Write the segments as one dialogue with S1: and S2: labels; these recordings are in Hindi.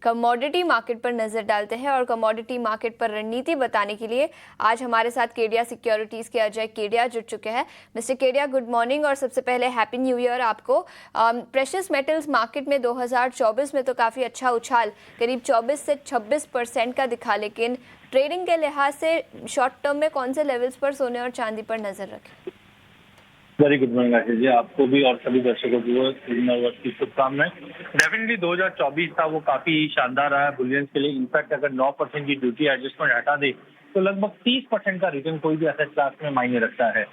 S1: कमोडिटी मार्केट पर नजर डालते हैं और कमोडिटी मार्केट पर रणनीति बताने के लिए आज हमारे साथ केडिया सिक्योरिटीज के अजय केडिया जुड़ चुके हैं। मिस्टर केडिया, गुड मॉर्निंग और सबसे पहले हैप्पी न्यू ईयर आपको। प्रेशियस मेटल्स मार्केट में 2024 में तो काफ़ी अच्छा उछाल करीब 24 से 26% का दिखा, लेकिन ट्रेडिंग के लिहाज से शॉर्ट टर्म में कौन से लेवल्स पर सोने और चांदी पर नजर रखें?
S2: Very good morning Ashish ji, आपको भी और सभी दर्शकों को वर्ष की शुभकामनाएं। डेफिनेटली 2024 था वो काफी शानदार रहा है बुलियंस के लिए। इनफैक्ट अगर 9% की ड्यूटी एडजस्टमेंट हटा दे तो लगभग 30% का रिटर्न कोई भी एसेट क्लास में मायने रखता है।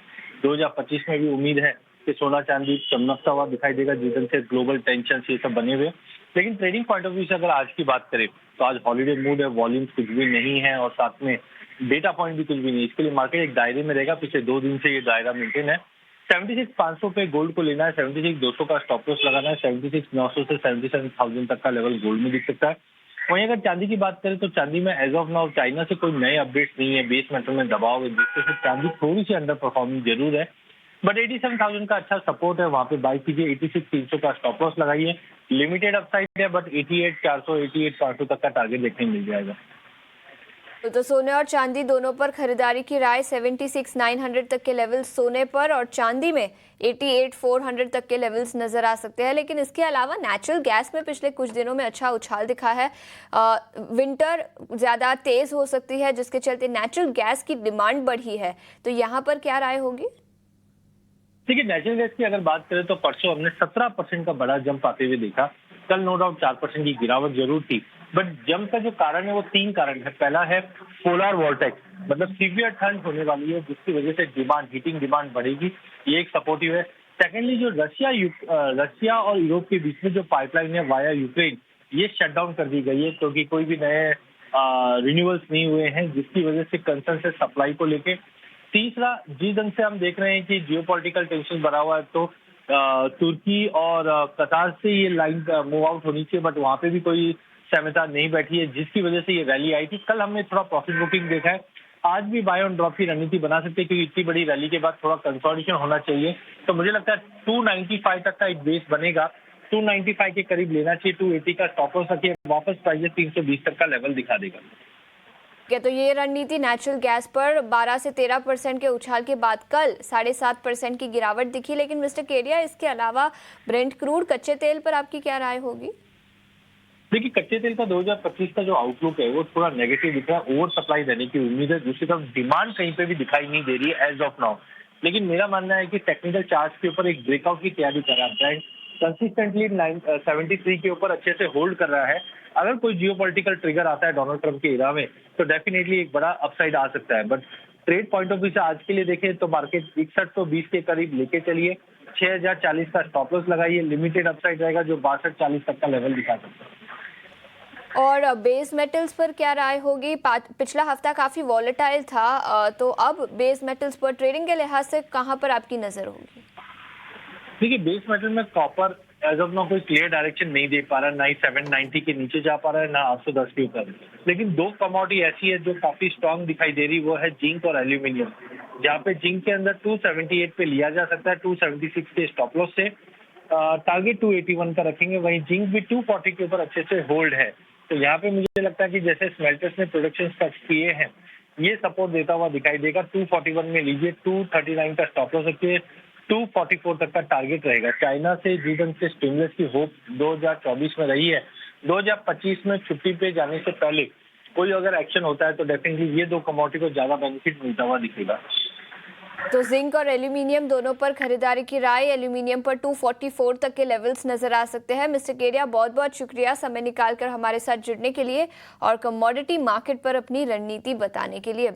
S2: 2025 में भी उम्मीद है कि सोना चांदी चमकता हुआ दिखाई देगा, जिधर से ग्लोबल टेंशन ये सब बने हुए। लेकिन ट्रेडिंग पॉइंट ऑफ व्यू से अगर आज की बात करें तो आज हॉलीडे मूड है, वॉल्यूम्स कुछ भी नहीं है और साथ में डेटा पॉइंट भी कुछ भी नहीं। इसके लिए मार्केट एक दायरे में रहेगा। पिछले 2 दिन से ये दायरा मेंटेन है। 76,500 पे गोल्ड को लेना है, 76,200 का स्टॉप लॉस लगाना है, 76,900 से 77,000 तक का लेवल गोल्ड में दिख सकता है। वहीं अगर चांदी की बात करें तो चांदी में एज ऑफ नाउ चाइना से कोई नए अपडेट्स नहीं है। बेस मेटल में दबाव है, जिससे से चांदी थोड़ी सी अंडर परफॉर्मिंग जरूर है, बट 87,000 का अच्छा सपोर्ट है, वहां पे बाय कीजिए। 86,300 का स्टॉप लॉस लगाइए। लिमिटेड अपसाइड है, बट 88,400 88,500 तक का टारगेट देखने मिल जाएगा।
S1: तो सोने और चांदी दोनों पर खरीदारी की राय 76,900 तक के लेवल्स सोने पर और चांदी में 88,400 तक के लेवल्स नजर आ सकते हैं। लेकिन इसके अलावा नेचुरल गैस में पिछले कुछ दिनों में अच्छा उछाल दिखा है। विंटर ज़्यादा तेज़ हो सकती है, जिसके चलते नेचुरल गैस की डिमांड बढ़ी है, तो यहाँ पर क्या राय होगी?
S2: देखिए, नेचुरल गैस की अगर बात करें तो परसों हमने 17% का बड़ा जंप आते हुए देखा। कल नो डाउट 4% की गिरावट जरूर थी, बट जंप का जो कारण है वो 3 कारण है। पहला है पोलर वॉर्टेक्स, मतलब सीवियर ठंड होने वाली है, जिसकी वजह से हीटिंग डिमांड बढ़ेगी, ये एक सपोर्टिव है। सेकेंडली, जो रशिया और यूरोप के बीच में जो पाइपलाइन है वाया यूक्रेन, ये शट डाउन कर दी गई है क्योंकि कोई भी नए रिन्यूअल्स नहीं हुए हैं, जिसकी वजह से कंसर्न है सप्लाई को लेके। तीसरा, जिस ढंग से हम देख रहे हैं कि जियोपॉलिटिकल टेंशन बढ़ा हुआ है, तो तुर्की और कतार से ये लाइन मूव आउट होनी चाहिए, बट वहां पे भी कोई सहमति नहीं बैठी है, जिसकी वजह से ये रैली आई थी। कल हमने थोड़ा प्रॉफिट बुकिंग देखा है। आज भी बाय ऑन ड्रॉप की रणनीति बना सकते हैं, क्योंकि इतनी बड़ी रैली के बाद थोड़ा कंसोलिडेशन होना चाहिए। तो मुझे लगता है 295 तक का एक बेस बनेगा, 295 के करीब लेना चाहिए। 280 का स्टॉप लॉस रखिए, वापस प्राइस 320 तक का लेवल दिखा देगा।
S1: तो ये रणनीति नेचुरल गैस पर 12 से 13% के उछाल के बाद कल 7.5% की गिरावट दिखी। लेकिन मिस्टर केडिया, इसके अलावा ब्रेंट क्रूड कच्चे तेल पर आपकी क्या राय होगी?
S2: देखिए, कच्चे तेल का 2025 का जो आउटलुक है वो थोड़ा नेगेटिव दिख रहा है। ओवर सप्लाई रहने की उम्मीद है। दूसरी तरफ डिमांड कहीं पे भी दिखाई नहीं दे रही है एज ऑफ नाउ। लेकिन मेरा मानना है कि टेक्निकल चार्ट के ऊपर एक ब्रेकआउट की तैयारी कर रहा है। ब्रांड कंसिस्टेंटली 73 के ऊपर अच्छे से होल्ड कर रहा है। अगर कोई जियोपॉलिटिकल ट्रिगर आता है डोनाल्ड ट्रंप के इरा में, तो डेफिनेटली एक बड़ा अपसाइड आ सकता है। But trade point of view से आज के लिए देखें तो मार्केट 6120 के करीब लेके चलिए। 6040 का स्टॉप लॉस लगाइए। लिमिटेड अपसाइड रहेगा जो 6240 तक का लेवल दिखा सकता है।
S1: और बेस मेटल्स पर क्या राय होगी? पिछला हफ्ता काफ़ी वॉलेटाइल था, तो अब बेस मेटल्स पर ट्रेडिंग के लिहाज से कहाँ पर आपकी नज़र होगी?
S2: देखिए, बेस मेटल में कॉपर एज ऑफ नाउ कोई क्लियर डायरेक्शन नहीं दे पा रहा है, ना ही 790 के नीचे जा पा रहा है, ना 810 के ऊपर। लेकिन 2 कमोडिटी ऐसी है जो काफी स्ट्रांग दिखाई दे रही, वो है जिंक और एल्यूमिनियम। जहाँ पे जिंक के अंदर 278 पे लिया जा सकता है, 276 के स्टॉप लॉस से। टारगेट 281 का रखेंगे। वहीं जिंक भी 240 के ऊपर अच्छे से होल्ड है। तो यहाँ पे मुझे लगता है कि जैसे स्मेल्टर्स ने प्रोडक्शन स्टॉप किए हैं, ये सपोर्ट देता हुआ दिखाई देगा। 241 में लीजिए, 239 का स्टॉप लॉस रखिए, 244 तक का टारगेट रहेगा। चाइना से जिस ढंग से स्टिमुलस की होप 2024 में रही है, 2025 में छुट्टी पे जाने से पहले कोई अगर एक्शन होता है तो डेफिनेटली ये 2 कमोडिटी को ज्यादा बेनिफिट मिलता हुआ दिखेगा।
S1: तो जिंक और एल्यूमिनियम दोनों पर खरीदारी की राय। एल्यूमिनियम पर 244 तक के लेवल्स नजर आ सकते हैं। मिस्टर केडिया, बहुत बहुत शुक्रिया समय निकालकर हमारे साथ जुड़ने के लिए और कमोडिटी मार्केट पर अपनी रणनीति बताने के लिए।